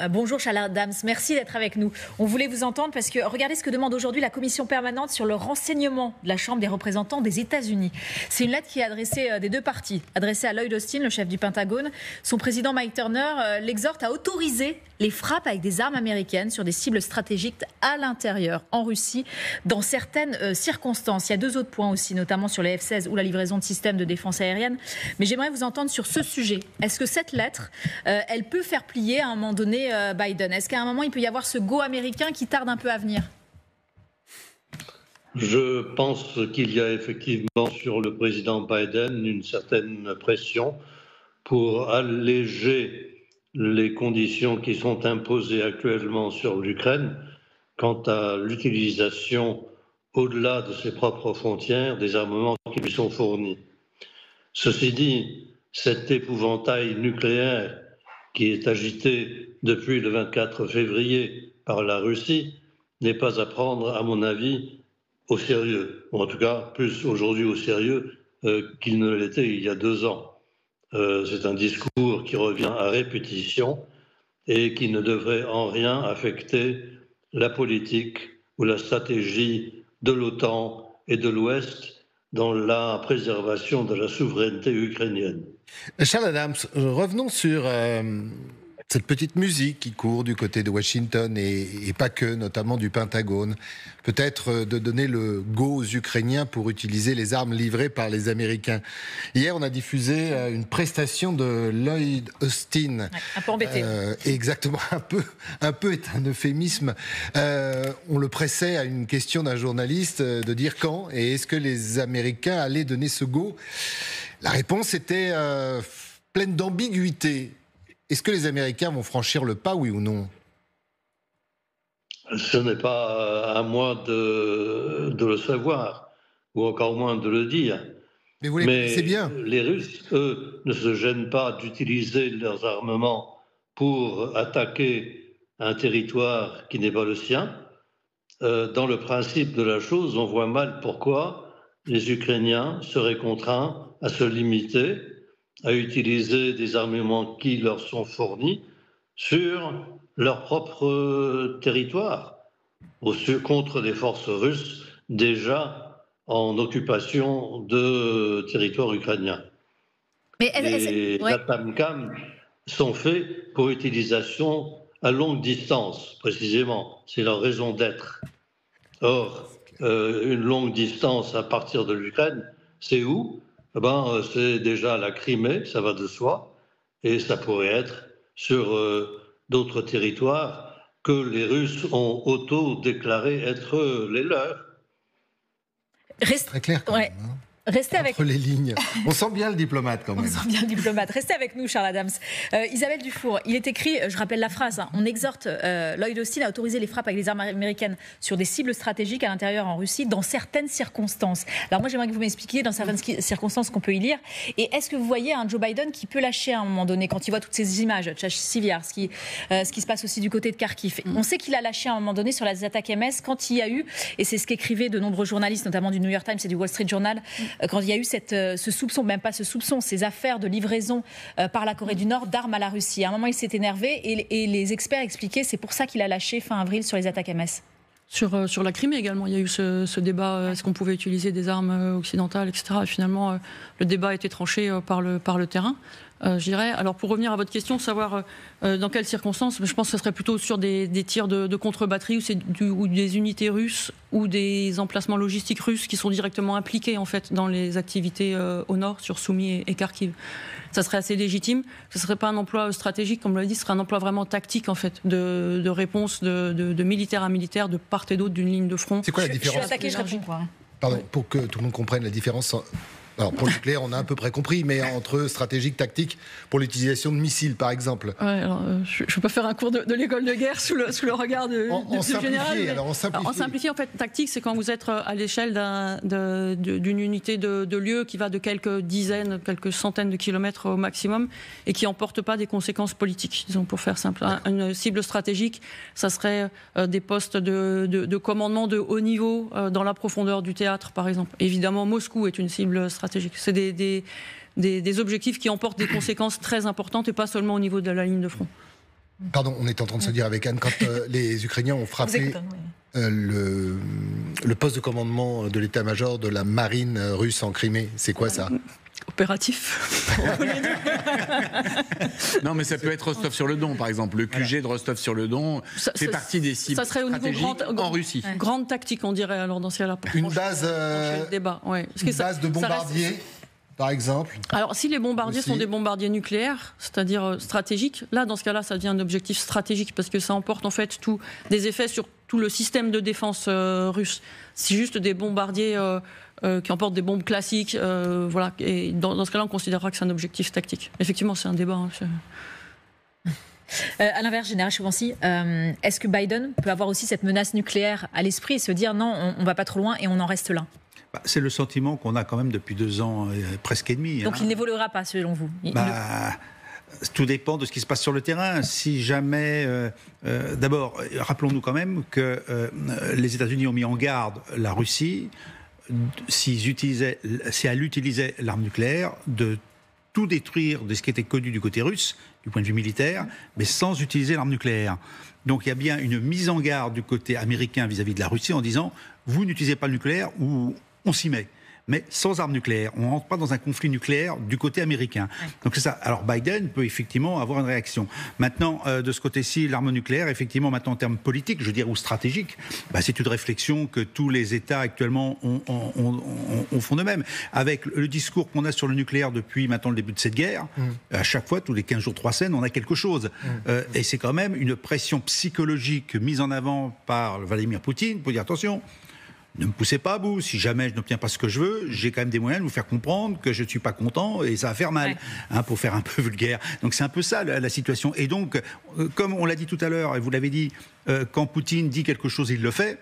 Bonjour Charles Adams, merci d'être avec nous. On voulait vous entendre parce que regardez ce que demande aujourd'hui la commission permanente sur le renseignement de la Chambre des représentants des États-Unis. C'est une lettre qui est adressée des deux parties, adressée à Lloyd Austin, le chef du Pentagone. Son président Mike Turner l'exhorte à autoriser les frappes avec des armes américaines sur des cibles stratégiques à l'intérieur, en Russie, dans certaines circonstances. Il y a deux autres points aussi, notamment sur les F-16 ou la livraison de systèmes de défense aérienne. Mais j'aimerais vous entendre sur ce sujet. Est-ce que cette lettre, elle peut faire plier à un moment donné Biden? Est-ce qu'à un moment, il peut y avoir ce go américain qui tarde un peu à venir? Je pense qu'il y a effectivement sur le président Biden une certaine pression pour alléger les conditions qui sont imposées actuellement sur l'Ukraine quant à l'utilisation, au-delà de ses propres frontières, des armements qui lui sont fournis. Ceci dit, cet épouvantail nucléaire qui est agité depuis le 24 février par la Russie n'est pas à prendre, à mon avis, au sérieux, ou en tout cas plus aujourd'hui au sérieux qu'il ne l'était il y a 2 ans. C'est un discours qui revient à répétition et qui ne devrait en rien affecter la politique ou la stratégie de l'OTAN et de l'Ouest dans la préservation de la souveraineté ukrainienne. Charles Adams, revenons sur cette petite musique qui court du côté de Washington et pas que, notamment du Pentagone. Peut-être de donner le go aux Ukrainiens pour utiliser les armes livrées par les Américains. Hier, on a diffusé une prestation de Lloyd Austin. Ouais, un peu embêté. Exactement, un peu est un euphémisme. On le pressait à une question d'un journaliste de dire quand et est-ce que les Américains allaient donner ce go. La réponse était pleine d'ambiguïté. Est-ce que les Américains vont franchir le pas, oui ou non? Ce n'est pas à moi de le savoir, ou encore moins de le dire. Mais vous les connaissez bien. Les Russes, eux, ne se gênent pas d'utiliser leurs armements pour attaquer un territoire qui n'est pas le sien. Dans le principe de la chose, on voit mal pourquoi les Ukrainiens seraient contraints à se limiter à utiliser des armements qui leur sont fournis sur leur propre territoire, contre des forces russes déjà en occupation de territoire ukrainien. Les ATACMS sont faits pour utilisation à longue distance, précisément. C'est leur raison d'être. Or, une longue distance à partir de l'Ukraine, c'est où? C'est déjà la Crimée, ça va de soi, et ça pourrait être sur d'autres territoires que les Russes ont auto-déclaré être les leurs. Très clair quand même, hein. Restez avec les lignes. On sent bien le diplomate quand même. On sent bien le diplomate. Restez avec nous, Charles Adams. Isabelle Dufour, il est écrit, je rappelle la phrase, on exhorte Lloyd Austin à autoriser les frappes avec des armes américaines sur des cibles stratégiques à l'intérieur en Russie dans certaines circonstances. Alors moi, j'aimerais que vous m'expliquiez dans certaines circonstances qu'on peut y lire. Et est-ce que vous voyez un Joe Biden qui peut lâcher à un moment donné, quand il voit toutes ces images, Tchachiv, ce qui se passe aussi du côté de Kharkiv. On sait qu'il a lâché à un moment donné sur les attaques MS quand il y a eu, et c'est ce qu'écrivaient de nombreux journalistes, notamment du New York Times et du Wall Street Journal, quand il y a eu ce soupçon, même pas ce soupçon, ces affaires de livraison par la Corée du Nord d'armes à la Russie. À un moment, il s'est énervé et les experts expliquaient c'est pour ça qu'il a lâché fin avril sur les attaques MS. Sur la Crimée également, il y a eu ce débat, est-ce qu'on pouvait utiliser des armes occidentales, etc. Et finalement, le débat a été tranché par le terrain. Je dirais. Alors pour revenir à votre question, savoir dans quelles circonstances, je pense que ce serait plutôt sur des tirs de contre-batterie ou des unités russes ou des emplacements logistiques russes qui sont directement impliqués en fait dans les activités au nord sur Soumy et Kharkiv. Ça serait assez légitime. Ce ne serait pas un emploi stratégique, comme on l'a dit, ce serait un emploi vraiment tactique en fait de réponse de militaire à militaire de part et d'autre d'une ligne de front. C'est quoi la différence? Je suis attaqué, je réponds quoi. Pardon, pour que tout le monde comprenne la différence. Alors pour le nucléaire, on a à peu près compris, mais entre stratégique, tactique, pour l'utilisation de missiles, par exemple. Ouais, alors, je ne vais pas faire un cours de l'école de guerre sous le regard du général. En simplifié, en fait, tactique, c'est quand vous êtes à l'échelle d'une unité de lieu qui va de quelques dizaines, quelques centaines de kilomètres au maximum et qui n'emporte pas des conséquences politiques, disons, pour faire simple. Une cible stratégique, ça serait des postes de commandement de haut niveau dans la profondeur du théâtre, par exemple. Évidemment, Moscou est une cible stratégique. C'est des objectifs qui emportent des conséquences très importantes et pas seulement au niveau de la ligne de front. Pardon, on est en train de se dire avec Anne, quand les Ukrainiens ont frappé le poste de commandement de l'état-major de la marine russe en Crimée, c'est quoi ça ? Opératif. Non, mais ça peut être Rostov-sur-le-Don, par exemple. Le QG de Rostov-sur-le-Don fait partie des cibles stratégiques en Russie. Grande tactique, on dirait, alors dans ce cas-là. Une base, débat, de bombardiers, par exemple. Alors, si les bombardiers sont des bombardiers nucléaires, c'est-à-dire stratégiques, là, dans ce cas-là, ça devient un objectif stratégique parce que ça emporte en fait des effets sur tout le système de défense russe. C'est juste des bombardiers qui emportent des bombes classiques, voilà. Et dans ce cas-là, on considérera que c'est un objectif tactique. Effectivement, c'est un débat. À l'inverse, Général Chouvency, est-ce que Biden peut avoir aussi cette menace nucléaire à l'esprit et se dire non, on ne va pas trop loin et on en reste là ? C'est le sentiment qu'on a quand même depuis 2 ans, presque et demi. Donc il n'évoluera pas, selon vous ? Tout dépend de ce qui se passe sur le terrain. Si jamais... d'abord, rappelons-nous quand même que les États-Unis ont mis en garde la Russie, si elle utilisait l'arme nucléaire, de tout détruire de ce qui était connu du côté russe, du point de vue militaire, mais sans utiliser l'arme nucléaire. Donc il y a bien une mise en garde du côté américain vis-à-vis de la Russie en disant « vous n'utilisez pas le nucléaire ou on s'y met ». Mais sans armes nucléaires. On ne rentre pas dans un conflit nucléaire du côté américain. Donc c'est ça. Alors Biden peut effectivement avoir une réaction. Maintenant, de ce côté-ci, l'arme nucléaire, effectivement, maintenant en termes politiques, je dirais, ou stratégiques, c'est une réflexion que tous les États actuellement font eux-mêmes. Avec le discours qu'on a sur le nucléaire depuis maintenant le début de cette guerre, à chaque fois, tous les 15 jours, 3 semaines, on a quelque chose. Et c'est quand même une pression psychologique mise en avant par Vladimir Poutine pour dire attention, ne me poussez pas à bout. Si jamais je n'obtiens pas ce que je veux, j'ai quand même des moyens de vous faire comprendre que je ne suis pas content et ça va faire mal, pour faire un peu vulgaire. Donc c'est un peu ça la situation. Et donc, comme on l'a dit tout à l'heure, et vous l'avez dit, quand Poutine dit quelque chose, il le fait.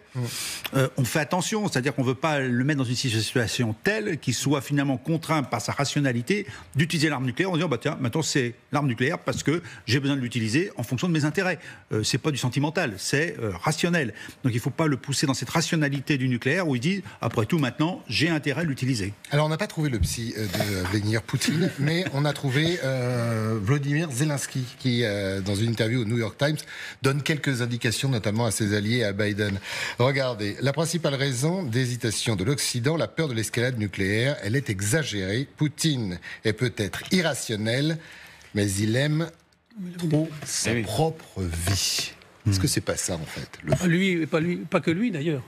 On fait attention, c'est-à-dire qu'on ne veut pas le mettre dans une situation telle qu'il soit finalement contraint par sa rationalité d'utiliser l'arme nucléaire en disant tiens, maintenant c'est l'arme nucléaire parce que j'ai besoin de l'utiliser en fonction de mes intérêts. C'est pas du sentimental, c'est rationnel. Donc il ne faut pas le pousser dans cette rationalité du nucléaire où il dit après tout maintenant j'ai intérêt à l'utiliser. Alors on n'a pas trouvé le psy de Vladimir Poutine, mais on a trouvé Volodymyr Zelensky qui, dans une interview au New York Times, donne quelques indications notamment à ses alliés, à Biden. Regardez, la principale raison d'hésitation de l'Occident, la peur de l'escalade nucléaire, elle est exagérée. Poutine est peut-être irrationnel, mais il aime trop sa propre vie. Est-ce que c'est pas ça, en fait Lui, pas que lui, d'ailleurs.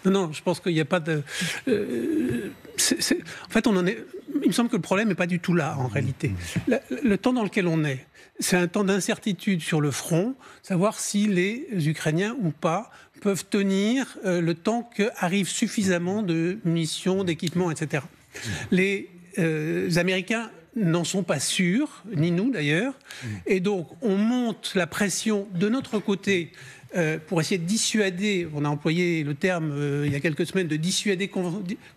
non, je pense qu'il n'y a pas de... En fait, il me semble que le problème n'est pas du tout là, en réalité. Le temps dans lequel on est, c'est un temps d'incertitude sur le front, savoir si les Ukrainiens ou pas peuvent tenir le temps qu'arrive suffisamment de munitions, d'équipements, etc. Les Américains n'en sont pas sûrs, ni nous d'ailleurs, et donc on monte la pression de notre côté pour essayer de dissuader, on a employé le terme il y a quelques semaines, de dissuader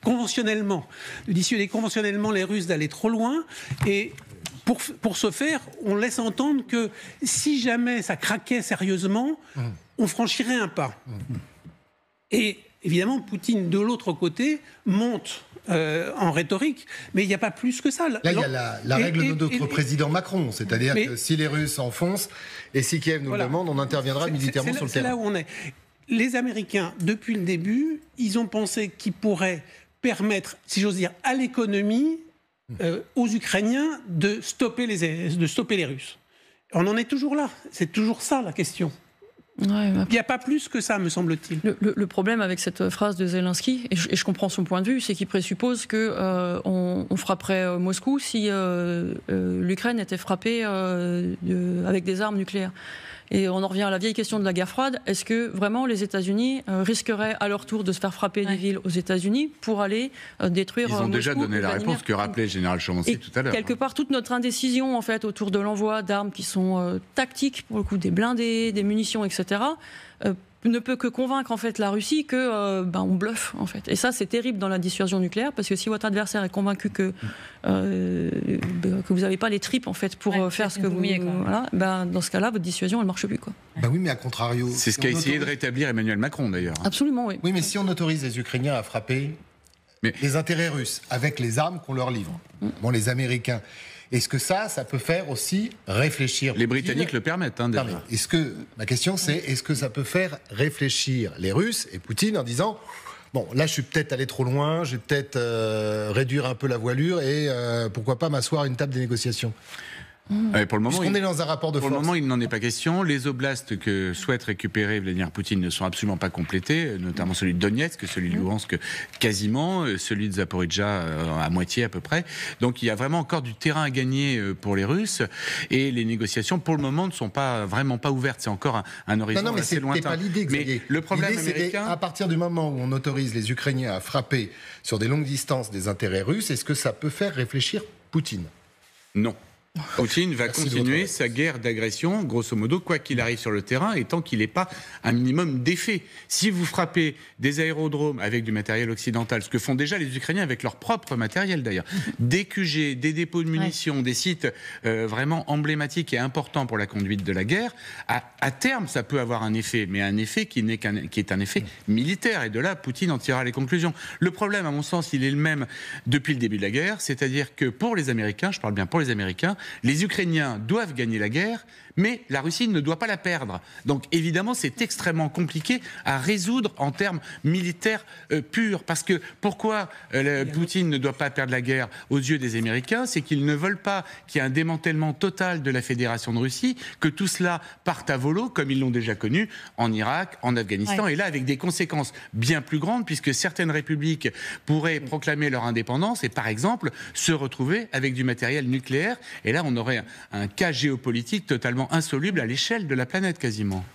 conventionnellement les Russes d'aller trop loin, et pour ce faire, on laisse entendre que si jamais ça craquait sérieusement, on franchirait un pas. Et évidemment, Poutine, de l'autre côté, monte en rhétorique, mais il n'y a pas plus que ça. Là, il y a la règle de notre président Macron, c'est-à-dire que si les Russes enfoncent et si Kiev nous le demande, on interviendra militairement sur le terrain. C'est là où on est. Les Américains, depuis le début, ils ont pensé qu'ils pourraient permettre, si j'ose dire, à l'économie, aux Ukrainiens de stopper les Russes. On en est toujours là. C'est toujours ça la question. Il n'y a pas plus que ça, me semble-t-il. Le problème avec cette phrase de Zelensky, et je comprends son point de vue, c'est qu'il présuppose qu'on frapperait Moscou si l'Ukraine était frappée avec des armes nucléaires. Et on en revient à la vieille question de la guerre froide. Est-ce que vraiment les États-Unis risqueraient à leur tour de se faire frapper des villes aux États-Unis pour aller détruire Moscou? Ils ont déjà donné la réponse que rappelait le général Chouvency tout à l'heure. Quelque part, toute notre indécision en fait autour de l'envoi d'armes qui sont tactiques, pour le coup des blindés, des munitions, etc., ne peut que convaincre en fait la Russie que on bluffe en fait. Et ça c'est terrible dans la dissuasion nucléaire parce que si votre adversaire est convaincu que vous n'avez pas les tripes en fait pour faire ce que vous dans ce cas-là votre dissuasion elle marche plus quoi. Oui, mais à contrario. C'est ce qu'a essayé de rétablir Emmanuel Macron d'ailleurs. Absolument, oui. Oui, mais si on autorise les Ukrainiens à frapper les intérêts russes avec les armes qu'on leur livre, les Américains, Est-ce que ça peut faire aussi réfléchir Les Britanniques le permettent, hein, déjà. Ma question c'est, est-ce que ça peut faire réfléchir les Russes et Poutine en disant... Bon, là, je suis peut-être allé trop loin, je vais peut-être réduire un peu la voilure et pourquoi pas m'asseoir à une table des négociations. Pour le moment, on est dans un rapport de force. Pour le moment, il n'en est pas question. Les oblasts que souhaite récupérer Vladimir Poutine ne sont absolument pas complétés, notamment celui de Donetsk, celui de Luhansk quasiment, celui de Zaporijjia à moitié à peu près. Donc il y a vraiment encore du terrain à gagner pour les Russes et les négociations pour le moment ne sont vraiment pas ouvertes. C'est encore un horizon assez lointain. Non, mais c'est pas l'idée, Xavier. Mais le problème américain... À partir du moment où on autorise les Ukrainiens à frapper sur des longues distances des intérêts russes, est-ce que ça peut faire réfléchir Poutine? Non. Poutine va continuer sa guerre d'agression, grosso modo, quoi qu'il arrive sur le terrain, et tant qu'il n'est pas un minimum d'effet. Si vous frappez des aérodromes avec du matériel occidental, ce que font déjà les Ukrainiens avec leur propre matériel d'ailleurs, des QG, des dépôts de munitions, des sites vraiment emblématiques et importants pour la conduite de la guerre, à terme, ça peut avoir un effet, mais un effet qui est un effet militaire. Et de là, Poutine en tirera les conclusions. Le problème, à mon sens, il est le même depuis le début de la guerre, c'est-à-dire que pour les Américains, je parle bien pour les Américains, les Ukrainiens doivent gagner la guerre, mais la Russie ne doit pas la perdre. Donc évidemment, c'est extrêmement compliqué à résoudre en termes militaires purs. Parce que pourquoi Poutine ne doit pas perdre la guerre aux yeux des Américains? C'est qu'ils ne veulent pas qu'il y ait un démantèlement total de la Fédération de Russie, que tout cela parte à volo, comme ils l'ont déjà connu en Irak, en Afghanistan, et là avec des conséquences bien plus grandes, puisque certaines républiques pourraient proclamer leur indépendance et par exemple se retrouver avec du matériel nucléaire. Et là, on aurait un cas géopolitique totalement insoluble à l'échelle de la planète quasiment.